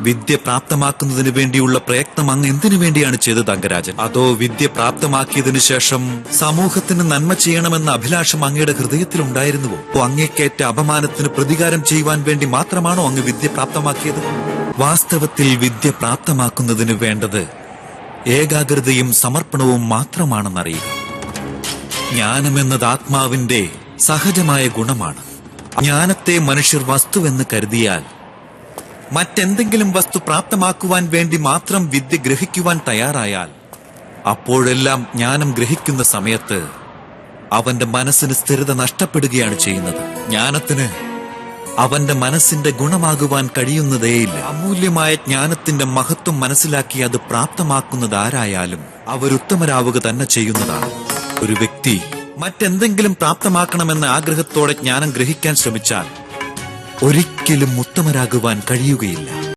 വിദ്യ പ്രാപ്തമാക്കുന്നതിന് വേണ്ടിയുള്ള പ്രയത്നം അങ്ങ് എന്തിനു വേണ്ടിയാണ് ചെയ്തത് അംഗരാജൻ? അതോ വിദ്യ പ്രാപ്തമാക്കിയതിനു ശേഷം സമൂഹത്തിന് നന്മ ചെയ്യണമെന്ന അഭിലാഷം അങ്ങയുടെ ഹൃദയത്തിലുണ്ടായിരുന്നുവോ? അങ്ങേക്കേറ്റ അപമാനത്തിന് പ്രതികാരം ചെയ്യുവാൻ വേണ്ടി മാത്രമാണോ അങ്ങ് വിദ്യ പ്രാപ്തമാക്കിയത്? വാസ്തവത്തിൽ വിദ്യ പ്രാപ്തമാക്കുന്നതിന് വേണ്ടത് ഏകാഗ്രതയും സമർപ്പണവും മാത്രമാണെന്നറിയുക. ജ്ഞാനമെന്നത് ആത്മാവിന്റെ സഹജമായ ഗുണമാണ്. ജ്ഞാനത്തെ മനുഷ്യർ വസ്തുവെന്ന് കരുതിയാൽ മറ്റെന്തെങ്കിലും വസ്തു പ്രാപ്തമാക്കുവാൻ വേണ്ടി മാത്രം വിദ്യ ഗ്രഹിക്കുവാൻ തയ്യാറായാൽ അപ്പോഴെല്ലാം ജ്ഞാനം ഗ്രഹിക്കുന്ന സമയത്ത് അവന്റെ മനസ്സിന് സ്ഥിരത നഷ്ടപ്പെടുകയാണ് ചെയ്യുന്നത്. ജ്ഞാനത്തിന് അവന്റെ മനസ്സിന്റെ ഗുണമാകുവാൻ കഴിയുന്നതേയില്ല. അമൂല്യമായ ജ്ഞാനത്തിന്റെ മഹത്വം മനസ്സിലാക്കി അത് പ്രാപ്തമാക്കുന്നത് ആരായാലും അവരുത്തമരാവുക തന്നെ ചെയ്യുന്നതാണ്. ഒരു വ്യക്തി മറ്റെന്തെങ്കിലും പ്രാപ്തമാക്കണമെന്ന ആഗ്രഹത്തോടെ ജ്ഞാനം ഗ്രഹിക്കാൻ ശ്രമിച്ചാൽ ഒരിക്കലും ഉത്തമരാകുവാൻ കഴിയുകയില്ല.